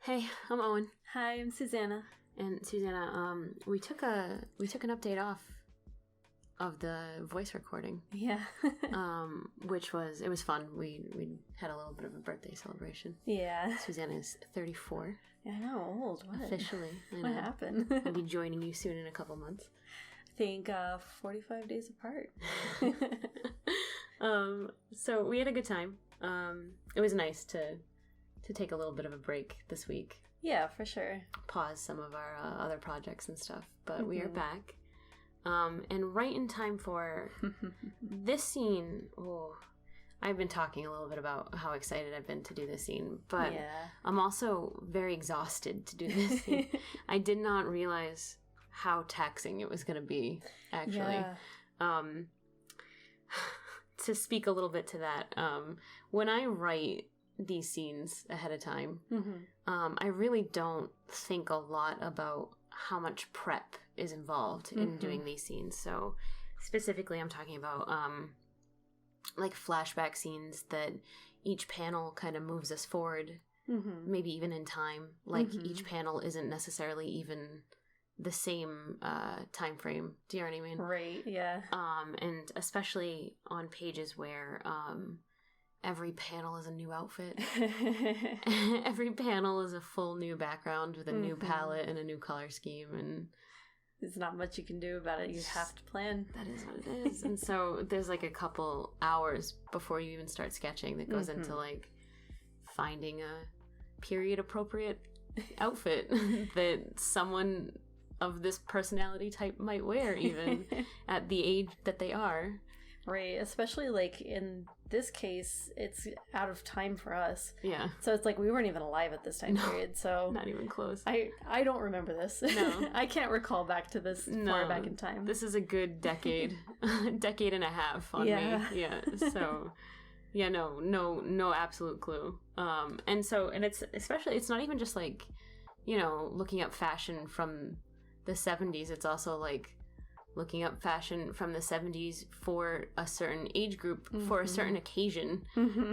Hey, I'm Owen. Hi, I'm Susanna. And Susanna, we took an update off of the voice recording. Yeah. Which was fun. We had a little bit of a birthday celebration. Yeah. Susanna is 34. Yeah, I know, old. What? Officially. I know. What happened? I'll be joining you soon in a couple months. I think 45 days apart. So we had a good time. It was nice to take a little bit of a break this week. Yeah, for sure. Pause some of our other projects and stuff. But we are back. And right in time for this scene. Oh, I've been talking a little bit about how excited I've been to do this scene. But I'm also very exhausted to do this scene. I did not realize how taxing it was going to be, actually. Yeah. To speak a little bit to that, when I write these scenes ahead of time, I really don't think a lot about how much prep is involved in doing these scenes. So specifically, I'm talking about like flashback scenes that each panel kind of moves us forward, maybe even in time. Like each panel isn't necessarily even the same time frame. Do you know what I mean? Right, yeah. And especially on pages where every panel is a new outfit. Every panel is a full new background with a new palette and a new color scheme, and there's not much you can do about it. You have to plan. That is what it is. And so there's like a couple hours before you even start sketching that goes into like finding a period appropriate outfit that someone of this personality type might wear, even at the age that they are. Right, especially like in this case, it's out of time for us. Yeah. So it's like we weren't even alive at this time period. So not even close. I don't remember this. No. I can't recall back to this far back in time. This is a good decade, decade and a half on me. Yeah. So yeah, no absolute clue. And it's not even just like, looking up fashion from the 70s. It's also like looking up fashion from the 70s for a certain age group, for a certain occasion,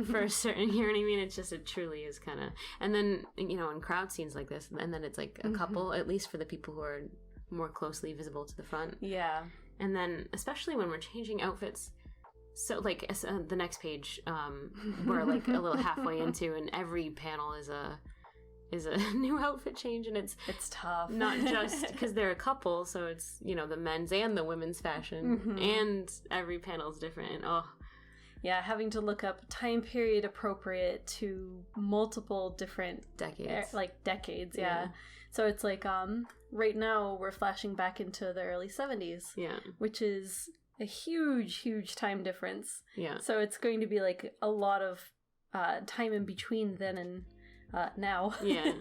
for a certain, you know what I mean? It truly is kind of, and then, in crowd scenes like this, and then it's like a couple, at least for the people who are more closely visible to the front. Yeah. And then, especially when we're changing outfits, so like the next page, we're like a little halfway into, and every panel is a new outfit change, and it's tough. Not just because they're a couple, so it's the men's and the women's fashion, and every panel's different. Yeah, having to look up time period appropriate to multiple different decades, decades. Yeah. So it's like right now we're flashing back into the early 70s. Yeah, which is a huge time difference. Yeah. So it's going to be like a lot of time in between then and now. Yeah.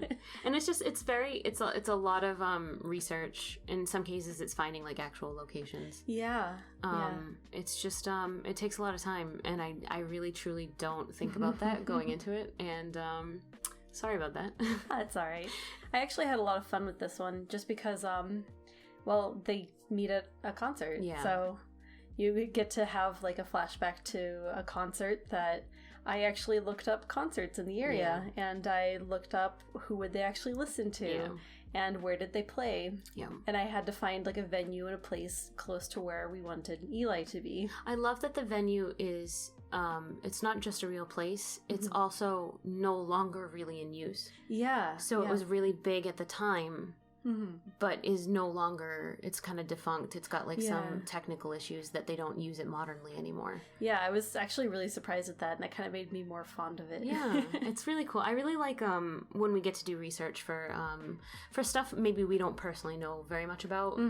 And it's a lot of research. In some cases it's finding like actual locations. Yeah. It's just it takes a lot of time, and I really truly don't think about that going into it, and sorry about that. That's all right. I actually had a lot of fun with this one just because they meet at a concert. Yeah. So you get to have like a flashback to a concert that I actually looked up concerts in the area, and I looked up who would they actually listen to and where did they play. Yeah. And I had to find like a venue and a place close to where we wanted Eli to be. I love that the venue is it's not just a real place, it's also no longer really in use. Yeah. So it was really big at the time. But is no longer, it's kind of defunct. It's got like some technical issues that they don't use it modernly anymore. Yeah, I was actually really surprised at that, and that kind of made me more fond of it. Yeah, it's really cool. I really like when we get to do research for stuff maybe we don't personally know very much about,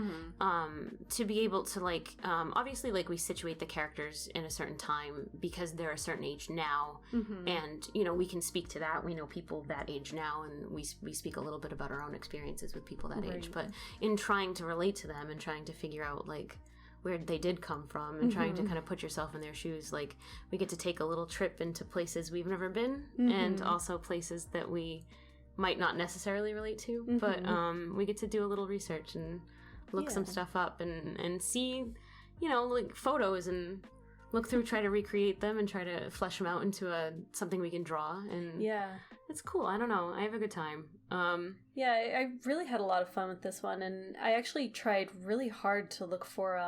to be able to like, obviously like we situate the characters in a certain time because they're a certain age now, and we can speak to that. We know people that age now, and we speak a little bit about our own experiences with people that age, but in trying to relate to them and trying to figure out like where they did come from and trying to kind of put yourself in their shoes, like we get to take a little trip into places we've never been, and also places that we might not necessarily relate to, but we get to do a little research and look some stuff up and see like photos and look through, try to recreate them, and try to flesh them out into something we can draw. And it's cool. I don't know. I have a good time. I really had a lot of fun with this one, and I actually tried really hard to look for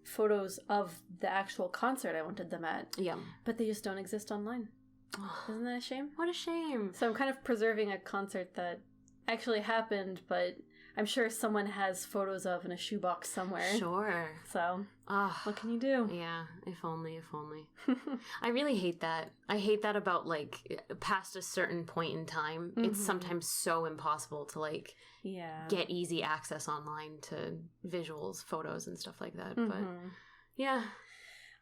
photos of the actual concert I wanted them at. Yeah. But they just don't exist online. Isn't that a shame? What a shame. So I'm kind of preserving a concert that actually happened, but I'm sure someone has photos of in a shoebox somewhere. Sure. So, what can you do? Yeah, if only. I really hate that. I hate that about, like, past a certain point in time, it's sometimes so impossible to, like, get easy access online to visuals, photos, and stuff like that. But, yeah.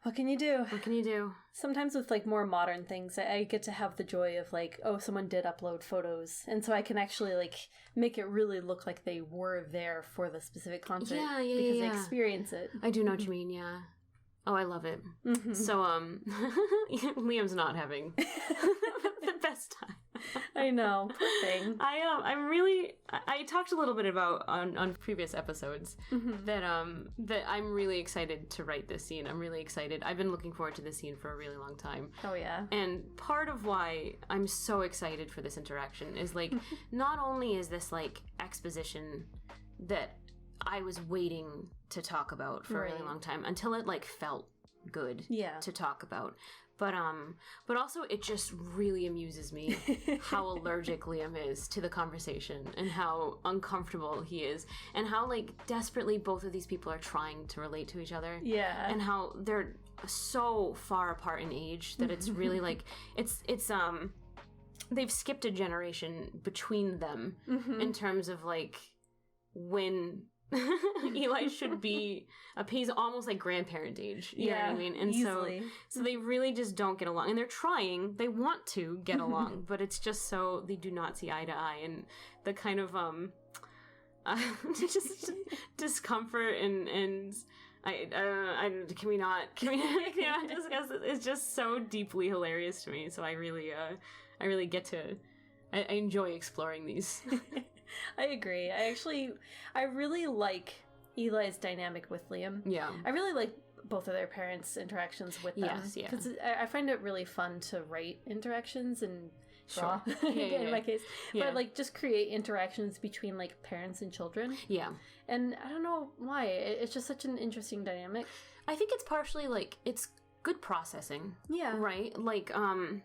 What can you do? What can you do? Sometimes with, like, more modern things, I get to have the joy of, like, oh, someone did upload photos. And so I can actually, like, make it really look like they were there for the specific concert. Because they experience it. I do know what you mean, yeah. Oh, I love it. So, Liam's not having the best time. I know. Poor thing. I talked a little bit about on previous episodes that I'm really excited to write this scene. I'm really excited. I've been looking forward to this scene for a really long time. Oh yeah. And part of why I'm so excited for this interaction is, like, not only is this, like, exposition that I was waiting to talk about for a really long time until it, like, felt good to talk about. But also it just really amuses me how allergic Liam is to the conversation and how uncomfortable he is and how, like, desperately both of these people are trying to relate to each other. Yeah. And how they're so far apart in age that it's really like it's they've skipped a generation between them in terms of, like, when Eli should be he's almost like grandparent age. You know what I mean? And easily. So they really just don't get along. And they're trying, they want to get along, but it's just so they do not see eye to eye. And the kind of just discomfort and can we not discuss it? It's just so deeply hilarious to me. So I really I enjoy exploring these. I agree. I really like Eli's dynamic with Liam. Yeah. I really like both of their parents' interactions with them. Yes, yeah. Because I find it really fun to write interactions and draw, in my case. Yeah. But, like, just create interactions between, like, parents and children. Yeah. And I don't know why. It's just such an interesting dynamic. I think it's partially, like, it's good processing. Yeah. Right? Like, I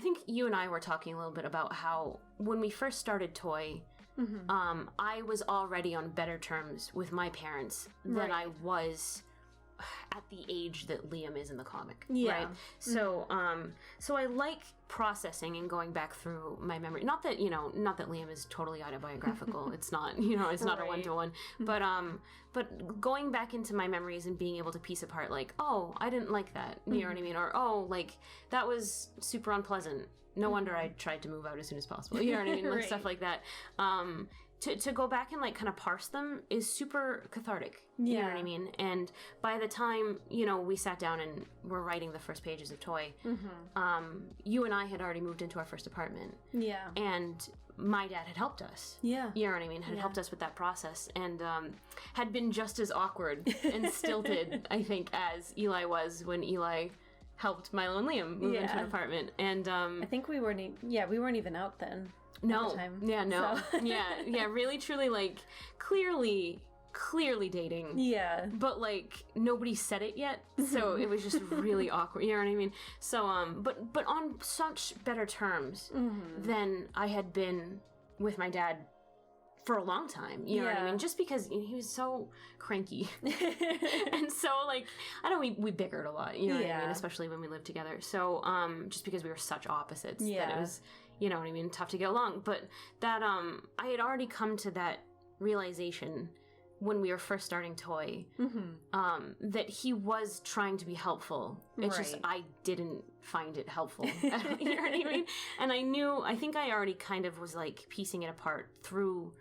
think you and I were talking a little bit about how when we first started Toy, I was already on better terms with my parents than I was at the age that Liam is in the comic. Yeah. Right? So, so I like processing and going back through my memory. Not that Liam is totally autobiographical. It's not, it's not a one-to-one. But going back into my memories and being able to piece apart, like, oh, I didn't like that. You know what I mean? Or, oh, like, that was super unpleasant. No wonder I tried to move out as soon as possible. You know what I mean? Like, stuff like that. To go back and, like, kind of parse them is super cathartic. You know what I mean? And by the time, we sat down and were writing the first pages of Toy, you and I had already moved into our first apartment. Yeah. And my dad had helped us. Yeah. You know what I mean? Had helped us with that process and had been just as awkward and stilted, I think, as Eli was when Eli helped Milo and Liam move into an apartment. And I think we weren't even out then. No. The time, yeah, no. So. yeah, really, truly, like, clearly dating. Yeah. But, like, nobody said it yet, so it was just really awkward. You know what I mean? So, but on such better terms than I had been with my dad for a long time. You know what I mean? Just because he was so cranky. And so, like, I know we bickered a lot, you know what I mean? Especially when we lived together. So, just because we were such opposites that it was, you know what I mean, tough to get along. But that, I had already come to that realization when we were first starting Toy, that he was trying to be helpful. It's just, I didn't find it helpful. You know what I mean? And I think I already kind of was, like, piecing it apart through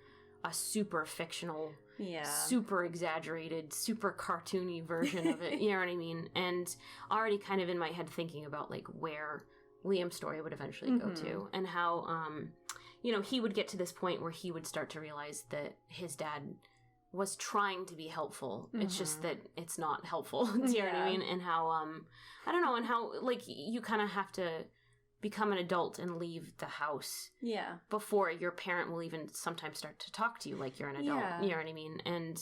a super fictional, super exaggerated, super cartoony version of it. You know what I mean? And already kind of in my head thinking about, like, where Liam's story would eventually go to, and how, he would get to this point where he would start to realize that his dad was trying to be helpful. It's just that it's not helpful. Do you know what I mean? And how, I don't know, and how, like, you kind of have to become an adult and leave the house before your parent will even sometimes start to talk to you like you're an adult. You know what I mean? And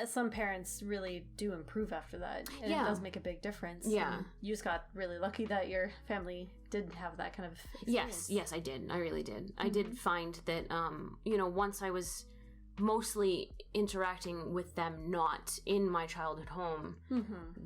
some parents really do improve after that, and it does make a big difference. And you just got really lucky that your family did have that kind of experience. Yes, I did. I really did. I did find that, you know, once I was mostly interacting with them not in my childhood home,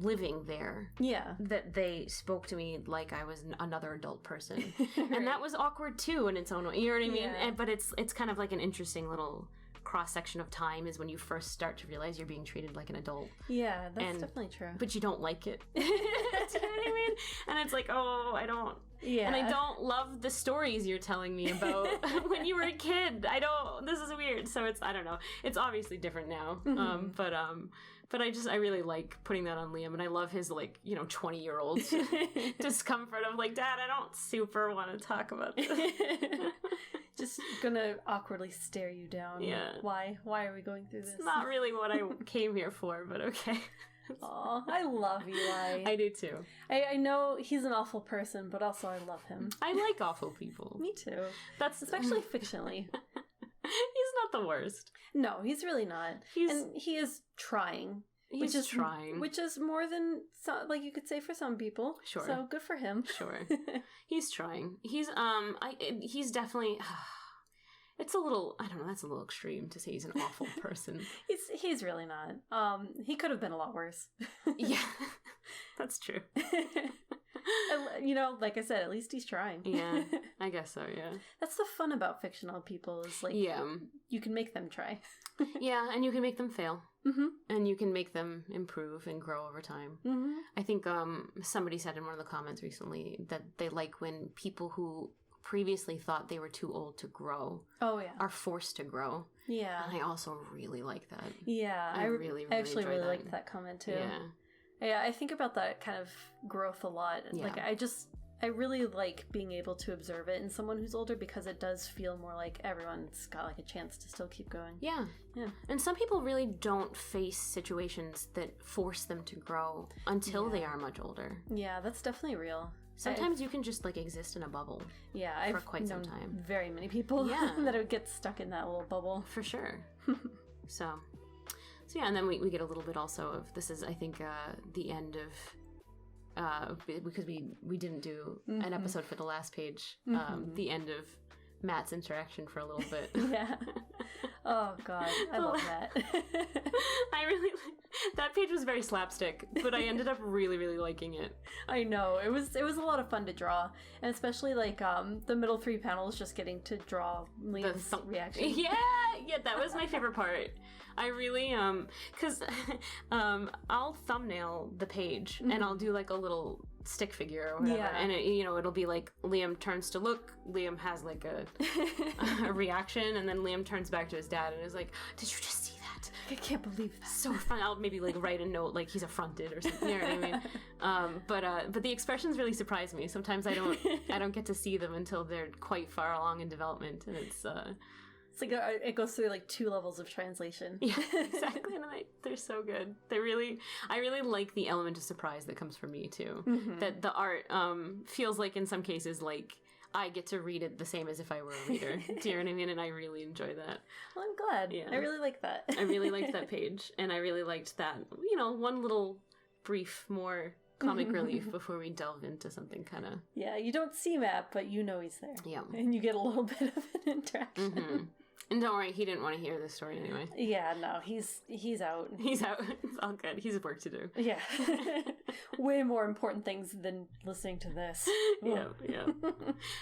living there, that they spoke to me like I was another adult person. Right. And that was awkward too in its own way, you know what I mean? But it's kind of like an interesting little cross-section of time is when you first start to realize you're being treated like an adult. Yeah, that's definitely true. But you don't like it. Do you know what I mean? And it's like, oh, I don't. Yeah. And I don't love the stories you're telling me about when you were a kid. This is weird. So I don't know. It's obviously different now. But I really like putting that on Liam, and I love his, like, you know, 20-year-old discomfort of like, Dad, I don't super want to talk about this. Just gonna awkwardly stare you down. Yeah. Why are we going through this? It's not really what I came here for, but okay. Aw, I love Eli. I do too. I know he's an awful person, but also I love him. I like awful people. Me too. That's especially fictionally. He's not the worst. No, he's really not. And he is trying. Which is more than, like, you could say for some people. Sure. So good for him. Sure. He's trying. He's definitely. It's a little, I don't know, that's a little extreme to say he's an awful person. He's really not. He could have been a lot worse. Yeah, that's true. You know, like I said, at least he's trying. Yeah, I guess so, yeah. That's the fun about fictional people is, like, you can make them try. Yeah, and you can make them fail. And you can make them improve and grow over time. I think somebody said in one of the comments recently that they like when people who previously thought they were too old to grow are forced to grow. Yeah. And I also really like that. Yeah. I actually really liked that comment too. Yeah, I think about that kind of growth a lot. Yeah. Like, I really like being able to observe it in someone who's older because it does feel more like everyone's got, like, a chance to still keep going. Yeah. And some people really don't face situations that force them to grow until they are much older. Yeah, that's definitely real. Sometimes you can just, like, exist in a bubble. Yeah, for quite some time. Very many people that would get stuck in that little bubble. For sure. So yeah, and then we get a little bit also of, this is, I think, the end of, because we didn't do an episode for the last page, the end of Matt's interaction for a little bit. Yeah. Oh God, I love that. That page was very slapstick, but I ended up really, really liking it. I know, it was a lot of fun to draw, and especially, like, the middle 3 panels, just getting to draw Liam's reaction. Yeah, that was my favorite part. I really, because I'll thumbnail the page and I'll do, like, a little stick figure or whatever, and it'll be like Liam turns to look, Liam has, like, a reaction, and then Liam turns back to his dad and is like, "Did you just see that? I can't believe that." So fun. I'll maybe, like, write a note like he's affronted or something. You know what I mean? But the expressions really surprise me. Sometimes I don't get to see them until they're quite far along in development, and it's like it goes through, like, 2 levels of translation. Yeah, exactly. And they're so good. I really like the element of surprise that comes from me too. That the art feels like, in some cases, like I get to read it the same as if I were a reader. Do you know what I mean? And I really enjoy that. Well, I'm glad. Yeah. I really like that. I really liked that page, and I really liked that, one little brief more comic relief before we delve into something kind of... Yeah, you don't see Matt, but you know he's there. Yeah. And you get a little bit of an interaction. And don't worry, he didn't want to hear this story anyway. Yeah, no, he's out. He's out. It's all good. He's work to do. Yeah. Way more important things than listening to this. Yeah.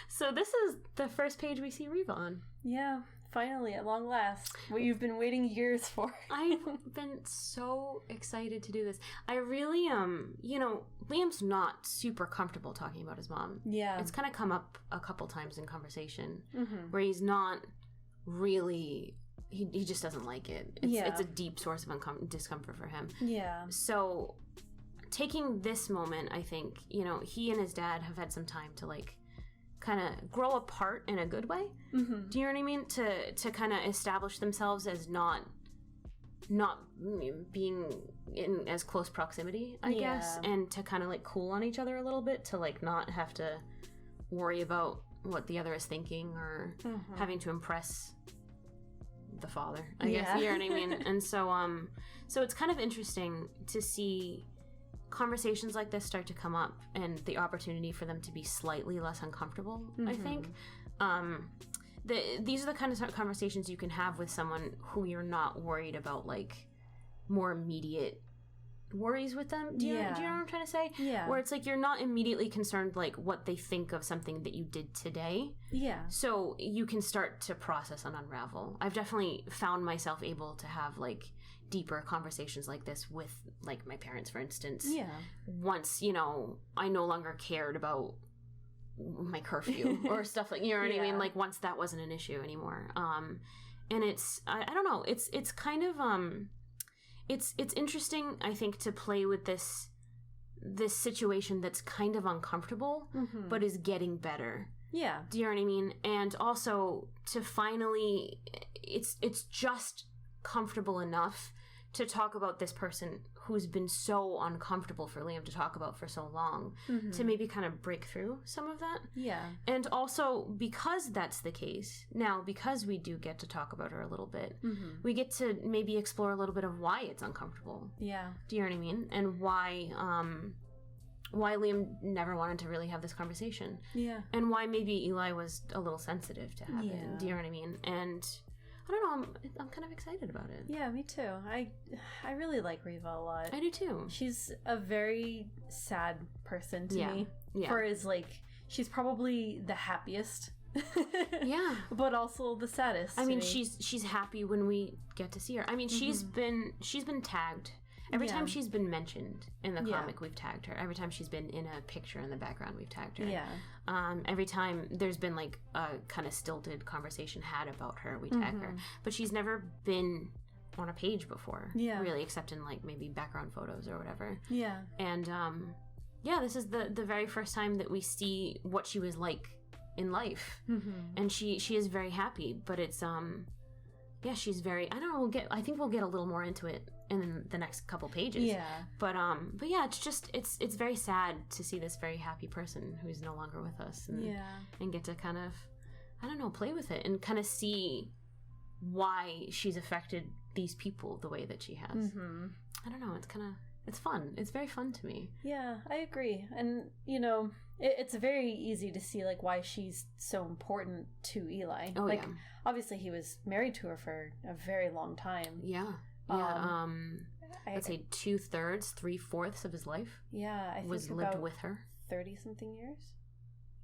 So this is the first page we see Reva on. Yeah, finally, at long last. What you've been waiting years for. I've been so excited to do this. I really, Liam's not super comfortable talking about his mom. Yeah. It's kind of come up a couple times in conversation where he's not... really, he just doesn't like it. It's a deep source of discomfort for him. Yeah. So taking this moment, I think, he and his dad have had some time to, like, kind of grow apart in a good way. Do you know what I mean? To kind of establish themselves as not not being in as close proximity, I guess, and to kind of like cool on each other a little bit, to like not have to worry about what the other is thinking or having to impress the father, I guess, you know what I mean? And so it's kind of interesting to see conversations like this start to come up and the opportunity for them to be slightly less uncomfortable, I think. These are the kind of conversations you can have with someone who you're not worried about, like, more immediate worries with them. Do you know what I'm trying to say? Yeah. Where it's like you're not immediately concerned, like, what they think of something that you did today. Yeah. So you can start to process and unravel. I've definitely found myself able to have, like, deeper conversations like this with, like, my parents, for instance. Yeah. Once, you know, I no longer cared about my curfew or stuff like, you know what I mean? Like, once that wasn't an issue anymore. And it's, I don't know, it's kind of, it's interesting, I think, to play with this situation that's kind of uncomfortable, but is getting better. Yeah. Do you know what I mean? And also to finally, it's just comfortable enough to talk about this person who's been so uncomfortable for Liam to talk about for so long, to maybe kind of break through some of that. Yeah. And also, because that's the case, now, because we do get to talk about her a little bit, we get to maybe explore a little bit of why it's uncomfortable. Yeah. Do you know what I mean? And why Liam never wanted to really have this conversation. Yeah. And why maybe Eli was a little sensitive to have it. Do you know what I mean? And I don't know, I'm kind of excited about it. Yeah, me too. I really like Reva a lot. I do too. She's a very sad person to me. Yeah. For as, like, she's probably the happiest. Yeah. But also the saddest. I mean, she's happy when we get to see her. I mean, she's been tagged. Every time she's been mentioned in the comic, we've tagged her. Every time she's been in a picture in the background, we've tagged her. Yeah. Every time there's been, like, a kind of stilted conversation had about her, we tag her. But she's never been on a page before, really, except in, like, maybe background photos or whatever. Yeah. And, this is the very first time that we see what she was like in life. And she is very happy, but it's, she's very, I don't know, I think we'll get a little more into it in the next couple pages. Yeah. But yeah, it's just, it's very sad to see this very happy person who's no longer with us. And get to kind of, I don't know, play with it and kind of see why she's affected these people the way that she has. I don't know, it's fun. It's very fun to me. Yeah, I agree. And, you know, it's very easy to see, like, why she's so important to Eli. Oh, like, obviously he was married to her for a very long time. Yeah. Yeah, I'd say 2/3, 3/4 of his life. Yeah, I think was lived with her. 30-something years.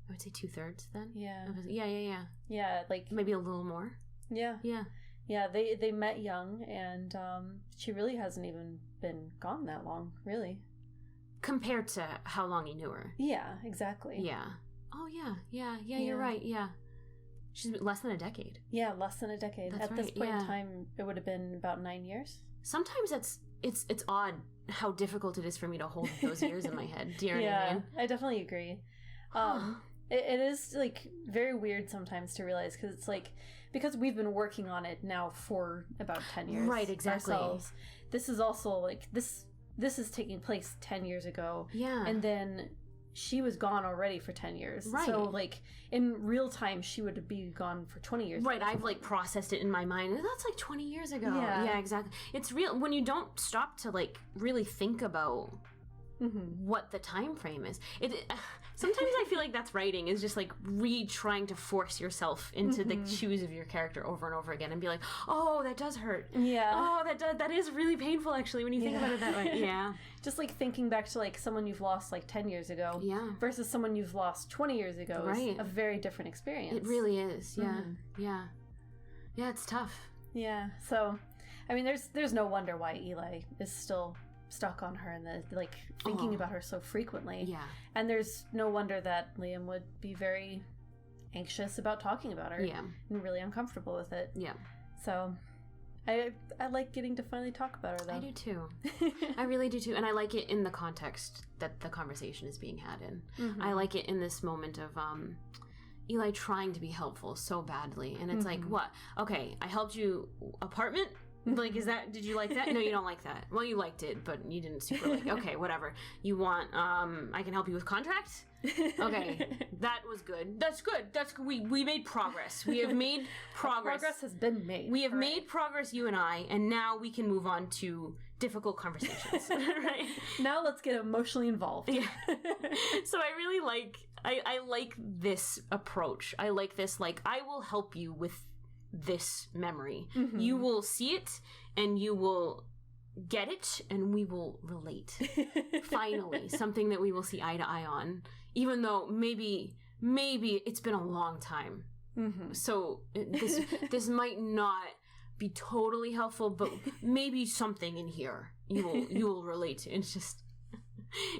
I would say 2/3 then. Yeah. Yeah. Yeah, like maybe a little more. Yeah. Yeah. Yeah. They met young, and she really hasn't even been gone that long, really, compared to how long he knew her. Yeah, exactly. Yeah. Oh yeah. Yeah. You're right. Yeah. She's less than a decade. Yeah, less than a decade. That's At this point in time, it would have been about 9 years. Sometimes it's odd how difficult it is for me to hold those years in my head. Do you know what I mean? I definitely agree. It is, like, very weird sometimes to realize, because it's like, because we've been working on it now for about 10 years. Right, exactly. Ourselves. This is also, like, this is taking place 10 years ago. Yeah. And then she was gone already for 10 years. Right. So, like, in real time, she would be gone for 20 years. Right. I've, like, processed it in my mind. That's, like, 20 years ago. Yeah, exactly. It's real. When you don't stop to, like, really think about what the time frame is. Sometimes I feel like that's writing, is just, like, trying to force yourself into the shoes of your character over and over again and be like, oh, that does hurt. Yeah. Oh, that is really painful, actually, when you think about it that way. Yeah. Just, like, thinking back to, like, someone you've lost, like, 10 years ago versus someone you've lost 20 years ago is a very different experience. It really is. Yeah. Yeah. Yeah, it's tough. Yeah. So, I mean, there's no wonder why Eli is still stuck on her and like thinking about her so frequently. Yeah. And there's no wonder that Liam would be very anxious about talking about her. Yeah. And really uncomfortable with it. Yeah. So I like getting to finally talk about her, though. I do too. I really do too. And I like it in the context that the conversation is being had in. I like it in this moment of Eli trying to be helpful so badly. And it's like, what? Okay, I helped you apartment? Like, did you like that? No, you don't like that. Well, you liked it, but you didn't super like it. Okay, whatever. You want, I can help you with contracts? Okay, that was good. That's good. We made progress. We have made progress. Progress has been made. We have made progress, you and I, and now we can move on to difficult conversations. Right? Now let's get emotionally involved. Yeah. So I really I like this approach. I like this, like, I will help you with this memory. Mm-hmm. You will see it, and you will get it, and we will relate. Finally, something that we will see eye to eye on, even though maybe it's been a long time. Mm-hmm. So this might not be totally helpful, but maybe something in here you will relate to. It's just,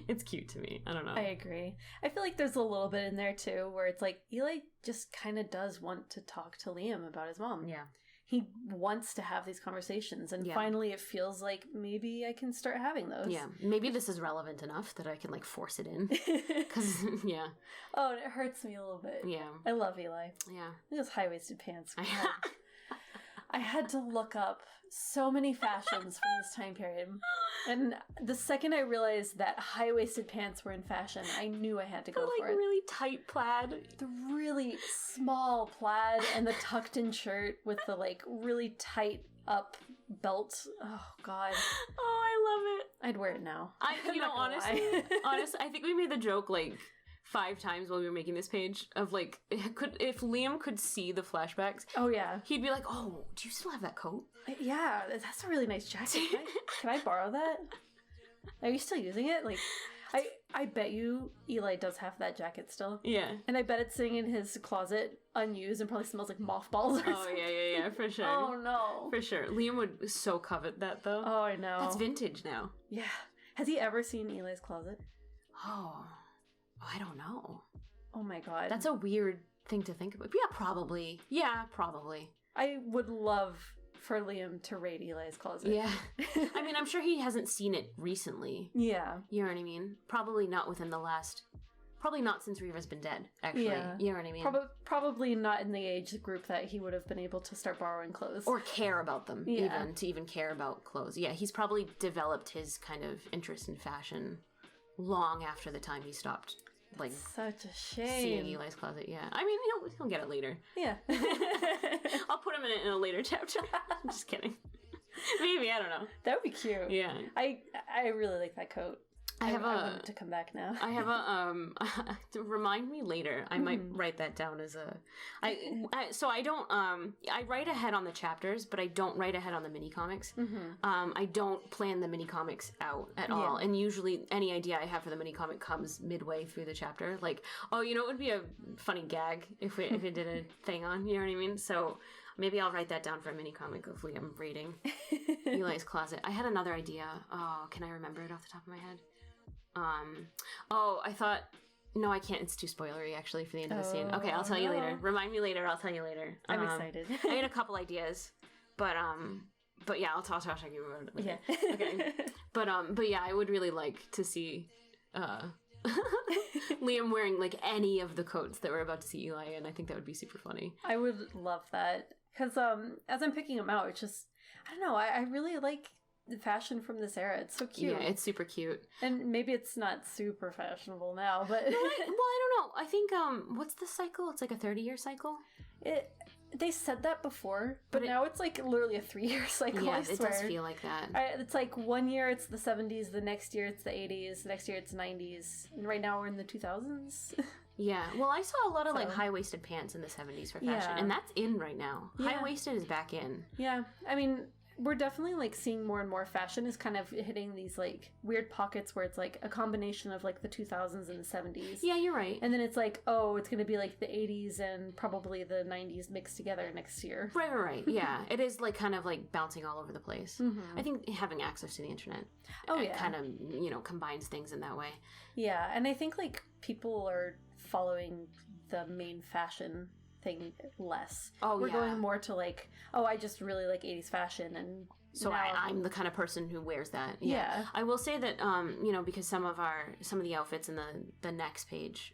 it's cute to me. I don't know. I agree. I feel like there's a little bit in there too where it's like Eli just kind of does want to talk to Liam about his mom. Yeah. He wants to have these conversations, and finally it feels like maybe I can start having those. Yeah. Maybe this is relevant enough that I can, like, force it in. Because, yeah. Oh, and it hurts me a little bit. Yeah. I love Eli. Yeah. Those high-waisted pants. I had to look up so many fashions from this time period. And the second I realized that high-waisted pants were in fashion, I knew I had to go for it. The really tight plaid. The really small plaid and the tucked-in shirt with the, like, really tight-up belt. Oh, God. Oh, I love it. I'd wear it now. Honestly, I think we made the joke, like, 5 times while we were making this page of, like, if Liam could see the flashbacks, oh yeah, he'd be like, oh, do you still have that coat? Yeah, that's a really nice jacket. Can I borrow that? Are you still using it? Like, I bet you Eli does have that jacket still. Yeah. And I bet it's sitting in his closet unused and probably smells like mothballs or something. Yeah, for sure. Oh no. For sure. Liam would so covet that, though. Oh, I know. That's vintage now. Yeah. Has he ever seen Eli's closet? Oh, I don't know. Oh my God. That's a weird thing to think about. Yeah, probably. I would love for Liam to raid Eli's closet. Yeah. I mean, I'm sure he hasn't seen it recently. Yeah. You know what I mean? Probably not since Reva's been dead, actually. Yeah. You know what I mean? Probably not in the age group that he would have been able to start borrowing clothes. Or care about them, even care about clothes. Yeah, he's probably developed his kind of interest in fashion long after the time he stopped, like, such a shame. Seeing Eli's closet, yeah. I mean, he'll get it later. Yeah. I'll put him in a later chapter. I'm just kidding. Maybe, I don't know. That would be cute. Yeah. I really like that coat. I want it to come back now. I have to remind me later. I might write that down as so I don't, I write ahead on the chapters, but I don't write ahead on the mini comics. Mm-hmm. I don't plan the mini comics out at all. And usually any idea I have for the mini comic comes midway through the chapter. Like, oh, it would be a funny gag if it did a thing on, you know what I mean? So maybe I'll write that down for a mini comic of Liam raiding Eli's closet. I had another idea. Oh, can I remember it off the top of my head? I thought, no, I can't. It's too spoilery, actually, for the end of the scene. Okay, I'll tell you later. Remind me later. I'll tell you later. I'm excited. I had a couple ideas, but yeah, I'll talk to you about it later. Yeah. Okay. But yeah, I would really like to see, Liam wearing, like, any of the coats that we're about to see Eli in. I think that would be super funny. I would love that. Because, as I'm picking them out, it's just, I don't know, I really like the fashion from this era. It's so cute. Yeah, it's super cute. And maybe it's not super fashionable now, but... well, I don't know. I think, what's the cycle? It's like a 30-year cycle? They said that before, but now it's like literally a 3-year cycle, yeah, I swear. It does feel like that. It's like 1 year it's the 70s, the next year it's the 80s, the next year it's 90s, and right now we're in the 2000s. Yeah, well, I saw a lot of, like, high-waisted pants in the 70s for fashion, and that's in right now. Yeah. High-waisted is back in. Yeah, I mean... We're definitely, like, seeing more and more fashion is kind of hitting these, like, weird pockets where it's, like, a combination of, like, the 2000s and the 70s. Yeah, you're right. And then it's like, oh, it's going to be, like, the 80s and probably the 90s mixed together next year. Right. Yeah. It is, like, kind of, like, bouncing all over the place. Mm-hmm. I think having access to the internet kind of, combines things in that way. Yeah, and I think, like, people are following the main fashion thing less. We're going more to, like, I just really like 80s fashion, and So I'm the kind of person who wears that. Yeah. I will say that, because some of the outfits in the next page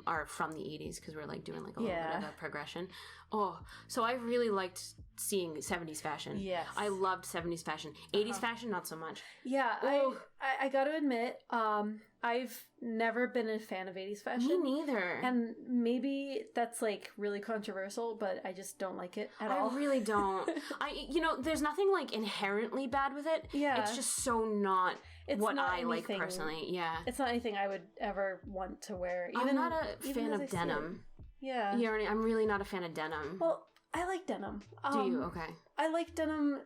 are from the 80s because we're like doing like a little bit of a progression. Oh, so I really liked seeing 70s fashion. Yes. I loved 70s fashion. 80s fashion, not so much. Yeah, I got to admit, I've never been a fan of 80s fashion. Me neither. And maybe that's like really controversial, but I just don't like it at all. I really don't. There's nothing like inherently bad with it. Yeah. It's just so not what I like personally. Yeah. It's not anything I would ever want to wear. I'm not a fan of denim. Yeah. I'm really not a fan of denim. Well, I like denim. Do you? Okay. I like denim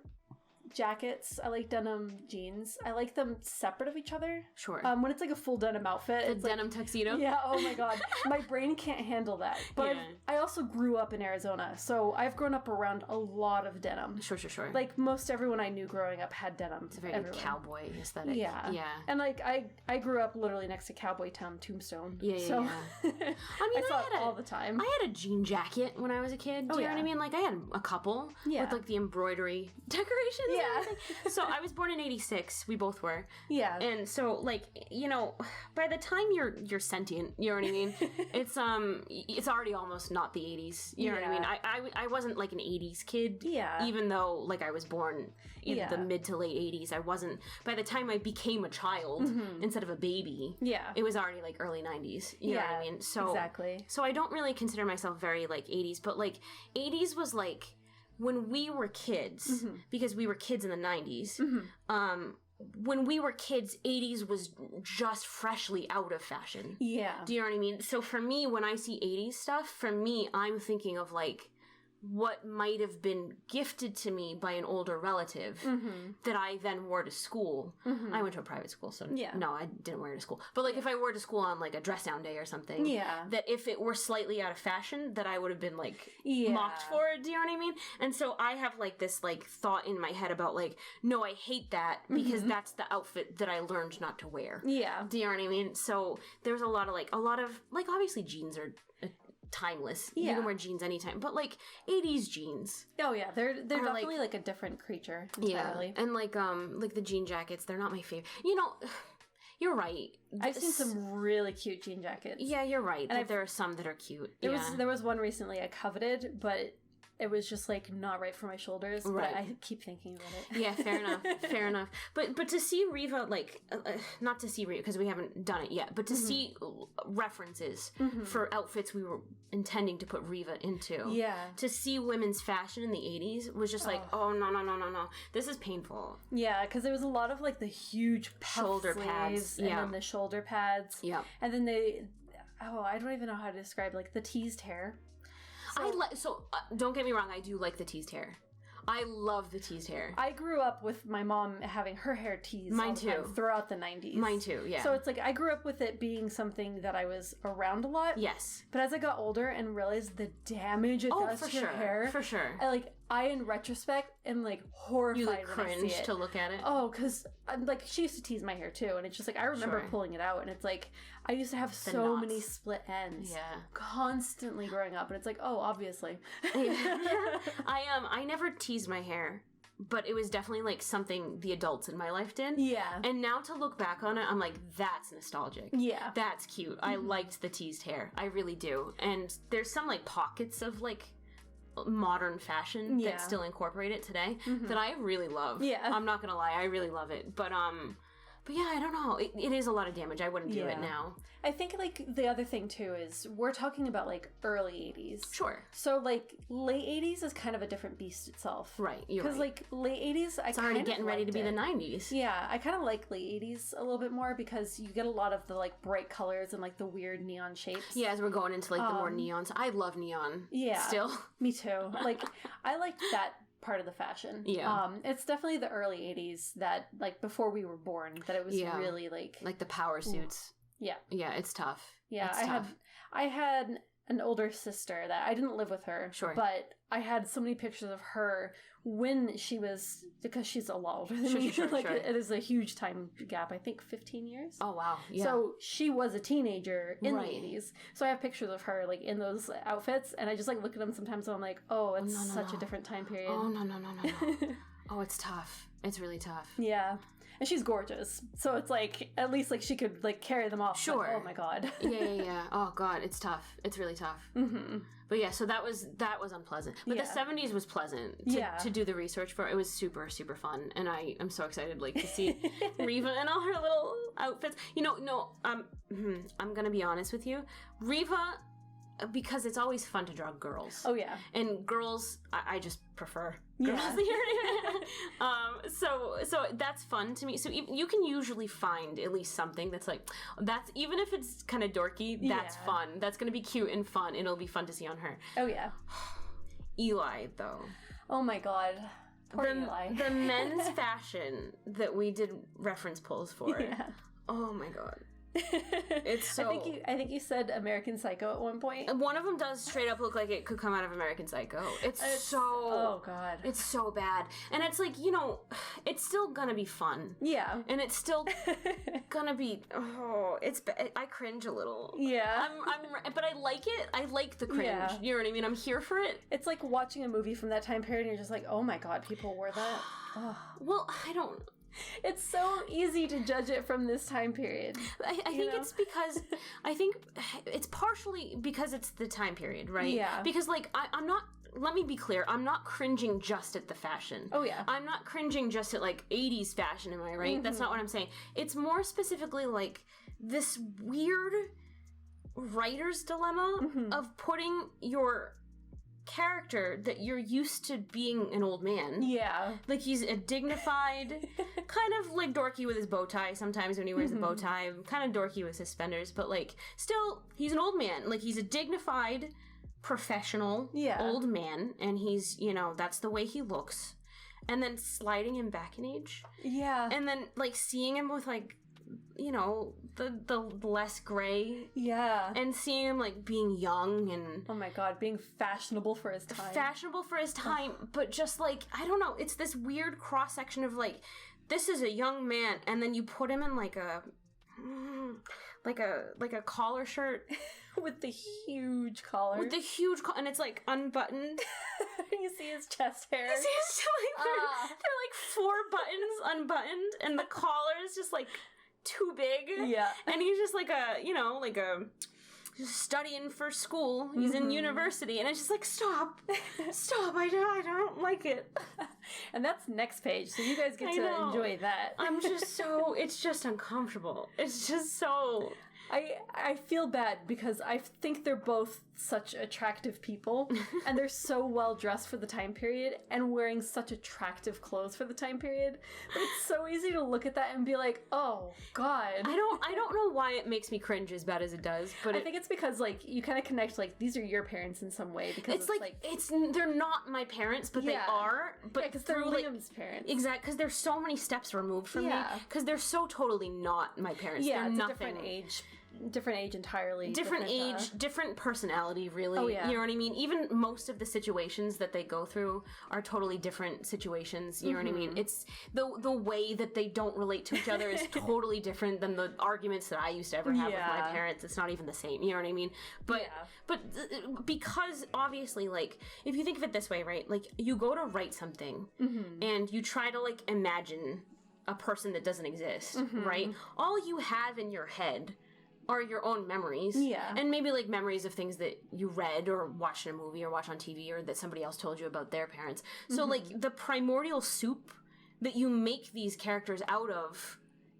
jackets. I like denim jeans. I like them separate of each other. Sure. When it's like a full denim outfit. It's denim tuxedo? Yeah, oh my god. My brain can't handle that. But I also grew up in Arizona, so I've grown up around a lot of denim. Sure. Like, most everyone I knew growing up had denim. It's a very cowboy aesthetic. Yeah. And like, I grew up literally next to Cowboy Town, Tombstone. Yeah. I saw it all the time. I had a jean jacket when I was a kid. Do you know what I mean? Like, I had a couple with like the embroidery decorations. Yeah. So I was born in 86. We both were. Yeah. And so like, by the time you're sentient, you know what I mean? It's already almost not the 80s. You know what I mean? I wasn't like an 80s kid. Yeah. Even though like I was born in the mid to late 80s, I wasn't. By the time I became a child instead of a baby, it was already like early 90s. You know what I mean? So exactly. So I don't really consider myself very like 80s, but like 80s was like when we were kids, because we were kids in the 90s, when we were kids, 80s was just freshly out of fashion. Yeah. Do you know what I mean? So for me, when I see 80s stuff, for me, I'm thinking of like what might have been gifted to me by an older relative that I then wore to school. I went to a private school, so no, I didn't wear it to school. But like if I wore it to school on like a dress down day or something, that if it were slightly out of fashion, that I would have been like mocked for it. Do you know what I mean? And so I have like this like thought in my head about like, no, I hate that because that's the outfit that I learned not to wear. Yeah. Do you know what I mean? So there's a lot of like obviously jeans are timeless. You can wear jeans anytime. But like 80s jeans. Oh yeah, they're definitely like a different creature entirely. Yeah. And like the jean jackets, they're not my favorite. You're right. I've seen some really cute jean jackets. Yeah, you're right. And there are some that are cute. There was one recently I coveted, but it was just like not right for my shoulders. Right. But I keep thinking about it. Yeah, fair enough. But to see Riva like not to see Riva because we haven't done it yet, but to see references for outfits we were intending to put Riva into. Yeah. To see women's fashion in the 80s was just like, oh no. This is painful. Yeah, because there was a lot of like the huge shoulder pads and then the shoulder pads. Yeah. And then I don't even know how to describe like the teased hair. So, don't get me wrong, I do like the teased hair. I love the teased hair. I grew up with my mom having her hair teased Mine too. Throughout the 90s. Mine too, yeah. So it's like I grew up with it being something that I was around a lot. Yes. But as I got older and realized the damage it does to your hair. For sure. I, in retrospect, am like horrified you like when I see it. To look at it? Oh, because like she used to tease my hair too, and it's just like I remember pulling it out, and it's like I used to have so many split ends. Yeah. Constantly growing up, and it's like, oh, obviously. I never teased my hair. But it was definitely like something the adults in my life did. Yeah. And now to look back on it, I'm like, that's nostalgic. Yeah. That's cute. I liked the teased hair. I really do. And there's some like pockets of like modern fashion that still incorporate it today that I really love. Yeah. I'm not gonna lie, I really love it. But yeah, I don't know. It is a lot of damage. I wouldn't do it now. I think, like, the other thing, too, is we're talking about, like, early 80s. Sure. So, like, late 80s is kind of a different beast itself. Right, you're right. Because, like, late 80s, it's already getting ready to be the 90s. Yeah, I kind of like late 80s a little bit more because you get a lot of the, like, bright colors and, like, the weird neon shapes. Yeah, as we're going into, like, the more neons. I love neon. Yeah. Still. Me too. Like, I liked that part of the fashion. Yeah. It's definitely the early 80s that, like, before we were born, that it was really, like the power suits. Yeah. Yeah, it's tough. Yeah, I had an older sister that I didn't live with her. Sure. But I had so many pictures of her when she was, because she's a lot older than me. Like, it is a huge time gap. I think 15 years. Oh, wow. Yeah. So she was a teenager in the 80s. So I have pictures of her, like, in those outfits, and I just, like, look at them sometimes and I'm like, oh, it's such a different time period. Oh, no. Oh, it's tough. It's really tough. Yeah. And she's gorgeous. So it's like, at least like she could like carry them off. Sure. But, oh my god. Yeah. Oh god, it's tough. It's really tough. Mm-hmm. But yeah, so that was unpleasant. But the 70s was pleasant to do the research for. It was super, super fun. And I'm so excited like to see Reva and all her little outfits. You know, no, I'm going to be honest with you. Reva, because it's always fun to draw girls. Oh yeah. And girls, I just prefer girls. So that's fun to me. So you can usually find at least something that's like, that's, even if it's kind of dorky, that's fun. That's going to be cute and fun. It'll be fun to see on her. Oh yeah. Eli, though. Oh my god. Poor Eli. The men's fashion that we did reference polls for. Yeah. Oh my god. It's so. I think you said American Psycho at one point. One of them does straight up look like it could come out of American Psycho. It's so. Oh god. It's so bad, and it's like, you know, it's still gonna be fun. Yeah. And it's still gonna be. Oh, it's. I cringe a little. Yeah. But I like it. I like the cringe. Yeah. You know what I mean? I'm here for it. It's like watching a movie from that time period, and you're just like, oh my god, people wore that. Oh. Well, I don't. It's so easy to judge it from this time period. I think it's because it's partially because it's the time period, right? Yeah. Because like I'm not. Let me be clear. I'm not cringing just at the fashion. Oh yeah. I'm not cringing just at like 80s fashion. Am I right? Mm-hmm. That's not what I'm saying. It's more specifically like this weird writer's dilemma of putting your character that you're used to being an old man. Yeah. Like he's a dignified, kind of like dorky with his bow tie sometimes when he wears the bow tie, kind of dorky with suspenders, but like still he's an old man. Like he's a dignified, professional old man, and he's, you know, that's the way he looks. And then sliding him back in age. Yeah. And then like seeing him with like, you know, the less gray. Yeah. And seeing him like being young and oh my god, being fashionable for his time. Fashionable for his time, but just like, I don't know, it's this weird cross section of like, this is a young man, and then you put him in like a collar shirt with the huge collar. With the huge collar, and it's like unbuttoned. You see his chest hair. You see his they're like 4 buttons unbuttoned, and the collar is just like too big. Yeah. And he's just like studying for school. He's in university, and it's just like, stop, I don't like it. And that's next page, so you guys get to enjoy that. I'm just so, it's just uncomfortable. It's just so. I feel bad because I think they're both such attractive people, and they're so well dressed for the time period and wearing such attractive clothes for the time period. But it's so easy to look at that and be like, oh god. I don't know why it makes me cringe as bad as it does, but I think it's because like you kind of connect like these are your parents in some way, because it's they're not my parents, but they are. But because they're Liam's parents. Exactly, because they're so many steps removed from me. Because they're so totally not my parents. Yeah, they're it's nothing. Different age entirely. Different age, different personality, really. Oh, yeah. You know what I mean? Even most of the situations that they go through are totally different situations. You know what I mean? It's the way that they don't relate to each other is totally different than the arguments that I used to ever have with my parents. It's not even the same. You know what I mean? But because obviously, like, if you think of it this way, right? Like, you go to write something and you try to like imagine a person that doesn't exist, right? All you have in your head are your own memories. Yeah. And maybe like memories of things that you read or watched in a movie or watched on TV or that somebody else told you about their parents. So like the primordial soup that you make these characters out of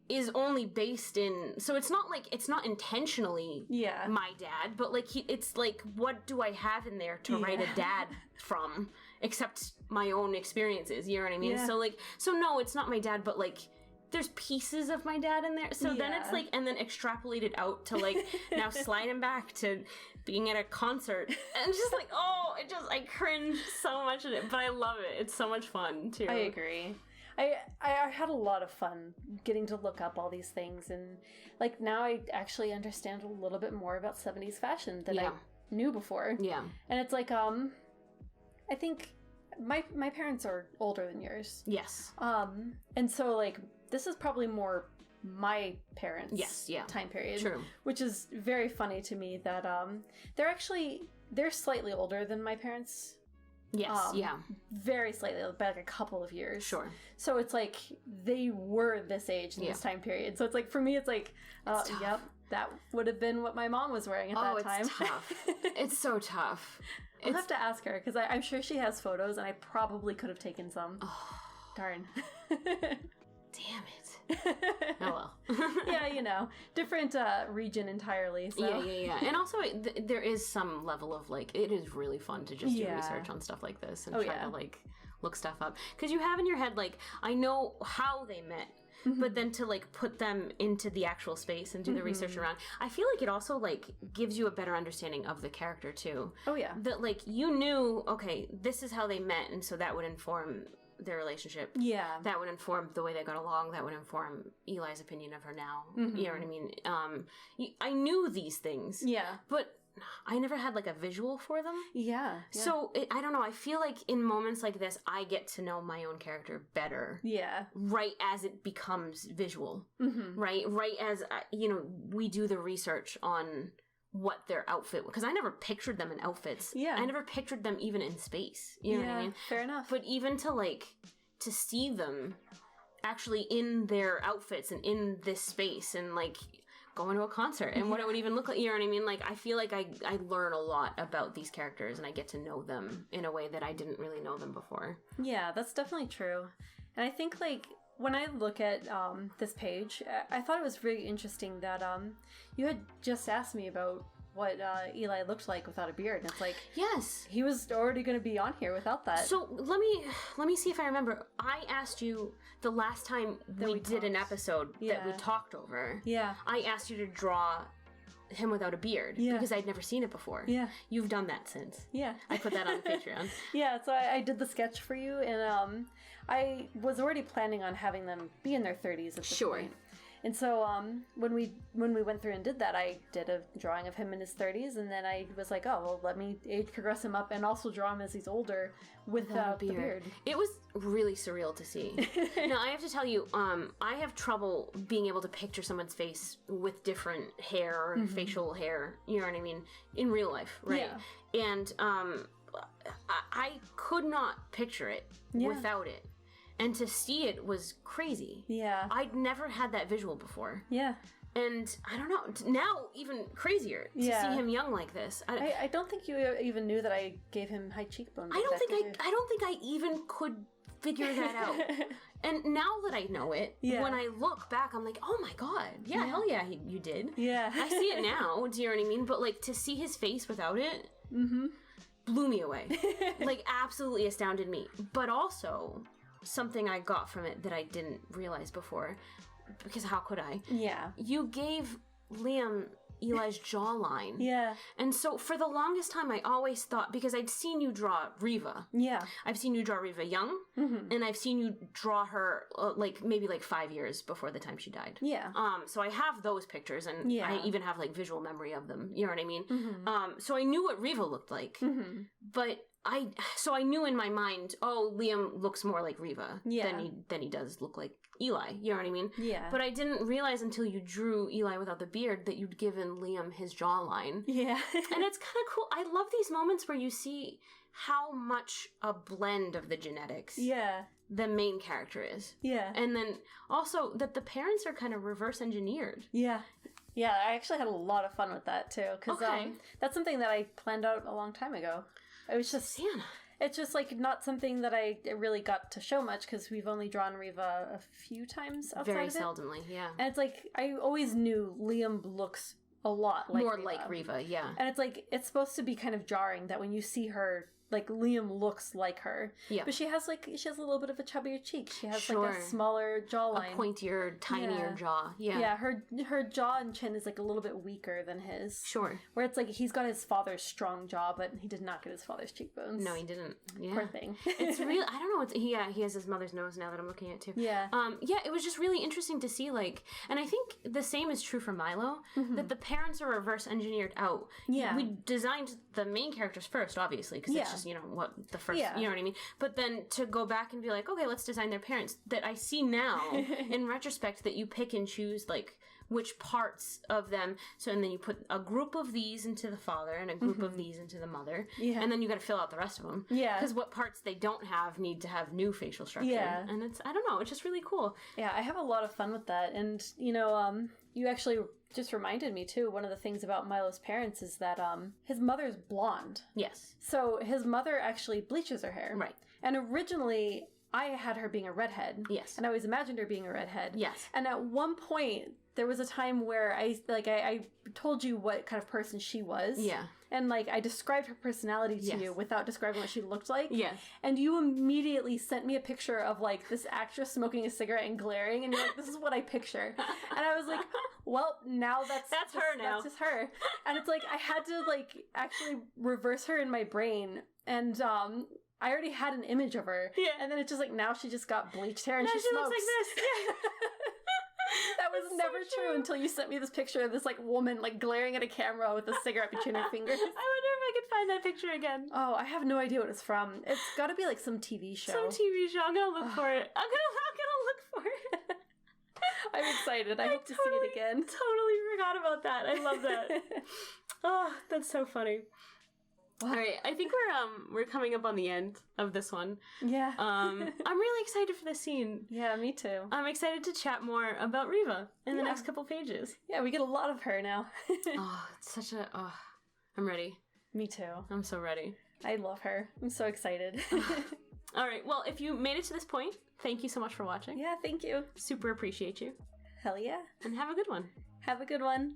is only based in, so it's not like, it's not intentionally my dad, but like it's like, what do I have in there to write a dad from except my own experiences, you know what I mean? So like, so no, it's not my dad, but like there's pieces of my dad in there. So then it's like, and then extrapolate it out to like, now slide him back to being at a concert. And just like, oh, I cringe so much at it, but I love it. It's so much fun too. I agree. I had a lot of fun getting to look up all these things, and like now I actually understand a little bit more about 70s fashion than I knew before. Yeah. And it's like, I think my parents are older than yours. Yes. And so like, this is probably more my parents' time period. True. Which is very funny to me that they're slightly older than my parents Yes, very slightly, back a couple of years. Sure. So it's like they were this age in this time period. So it's like, for me, it's like, yep, that would have been what my mom was wearing at that time. It's tough. It's so tough. I'll have to ask her, because I'm sure she has photos, and I probably could have taken some. Oh. Darn. Damn it. Oh, well. Yeah, different region entirely. So. Yeah. And also, there is some level of, like, it is really fun to just do research on stuff like this and try to, like, look stuff up. Because you have in your head, like, I know how they met. Mm-hmm. But then to, like, put them into the actual space and do the research around, I feel like it also, like, gives you a better understanding of the character, too. Oh, yeah. That, like, you knew, okay, this is how they met, and so that would inform their relationship. Yeah. That would inform the way they got along. That would inform Eli's opinion of her now. Mm-hmm. You know what I mean? I knew these things. Yeah. But I never had, like, a visual for them. Yeah. So, I don't know. I feel like in moments like this, I get to know my own character better. Yeah. Right as it becomes visual. Mm-hmm. Right as, we do the research on what their outfit, because I never pictured them in outfits. Yeah. I never pictured them even in space. You know what I mean? Fair enough. But even to see them actually in their outfits and in this space and, like, going to a concert and what it would even look like, you know what I mean? Like, I feel like I learn a lot about these characters and I get to know them in a way that I didn't really know them before. Yeah, that's definitely true. And I think, like, when I look at this page, I thought it was really interesting that you had just asked me about what Eli looked like without a beard. And it's like, yes, he was already going to be on here without that. So let me see if I remember. I asked you the last time we did an episode that we talked over. Yeah. I asked you to draw him without a beard because I'd never seen it before. Yeah. You've done that since. Yeah. I put that on Patreon. Yeah, so I did the sketch for you, and I was already planning on having them be in their 30s at this point. And so when we went through and did that, I did a drawing of him in his 30s, and then I was like, oh, well, let me age progress him up and also draw him as he's older without the beard. It was really surreal to see. Now, I have to tell you, I have trouble being able to picture someone's face with different hair or facial hair, you know what I mean, in real life, right? Yeah. And I could not picture it without it. And to see it was crazy. Yeah. I'd never had that visual before. Yeah. And I don't know, now even crazier to see him young like this. I don't think you even knew that I gave him high cheekbones. I don't think I even could figure that out. And now that I know it, when I look back, I'm like, oh my god, hell yeah, you did. Yeah. I see it now, do you know what I mean? But, like, to see his face without it blew me away. Like, absolutely astounded me. But also, something I got from it that I didn't realize before, because how could I? Yeah. You gave Liam Eli's jawline. Yeah. And so for the longest time, I always thought, because I'd seen you draw Riva. Yeah. I've seen you draw Riva young, and I've seen you draw her maybe 5 years before the time she died. Yeah. So I have those pictures, and I even have visual memory of them. You know what I mean? So I knew what Riva looked like, but I knew in my mind, oh, Liam looks more like Riva than he does look like Eli. You know what I mean? Yeah. But I didn't realize until you drew Eli without the beard that you'd given Liam his jawline. Yeah. And it's kind of cool. I love these moments where you see how much a blend of the genetics the main character is. Yeah. And then also that the parents are kind of reverse engineered. Yeah. Yeah, I actually had a lot of fun with that too, because that's something that I planned out a long time ago. It was just Santa. It's just not something that I really got to show much, because we've only drawn Riva a few times outside Very of it. seldomly, yeah. And it's I always knew Liam looks a lot like more Riva. like Riva, yeah. And it's supposed to be kind of jarring that when you see her, Liam looks like her. Yeah. But she has a little bit of a chubbier cheek. She has a smaller jawline. A pointier, tinier jaw. Yeah. Yeah, her jaw and chin is a little bit weaker than his. Sure. Where it's he's got his father's strong jaw, but he did not get his father's cheekbones. No, he didn't. Yeah. Poor thing. It's real. I don't know. He has his mother's nose now that I'm looking at too. Yeah. Yeah, it was just really interesting to see and I think the same is true for Milo, that the parents are reverse engineered out. Yeah. We designed the main characters first, obviously, because it's just, what the first, you know what I mean? But then to go back and be like, okay, let's design their parents, that I see now in retrospect that you pick and choose which parts of them. So, and then you put a group of these into the father and a group of these into the mother. Yeah. And then you got to fill out the rest of them. Yeah. Because what parts they don't have need to have new facial structure. Yeah. And it's, I don't know, it's just really cool. Yeah, I have a lot of fun with that. And, you know, you actually just reminded me, too, one of the things about Milo's parents is that his mother's blonde. Yes. So his mother actually bleaches her hair. Right. And originally, I had her being a redhead. Yes. And I always imagined her being a redhead. Yes. And at one point, there was a time where I told you what kind of person she was. Yeah. And, like, I described her personality to you without describing what she looked like. Yes. And you immediately sent me a picture of, like, this actress smoking a cigarette and glaring, and you're like, this is what I picture. And I was like, well, now that's her now. That's just her. And it's like, I had to, like, actually reverse her in my brain, and, I already had an image of her. Yeah. And then it's just like, now she just got bleached hair and she smokes. Looks like this. Yeah. That was never so true until you sent me this picture of this, like, woman, like, glaring at a camera with a cigarette between her fingers. I wonder if I could find that picture again. Oh, I have no idea what it's from. It's gotta be, like, some TV show. Some TV show. I'm gonna look for it. I'm gonna look for it. I'm excited. I hope to see it again. Totally forgot about that. I love that. Oh, that's so funny. All right, I think we're coming up on the end of this one. Yeah. I'm really excited for this scene. Yeah, me too. I'm excited to chat more about Reva in the next couple pages. Yeah, we get a lot of her now. Oh, it's such a... Oh, I'm ready. Me too. I'm so ready. I love her. I'm so excited. All right, well, if you made it to this point, thank you so much for watching. Yeah, thank you. Super appreciate you. Hell yeah. And have a good one. Have a good one.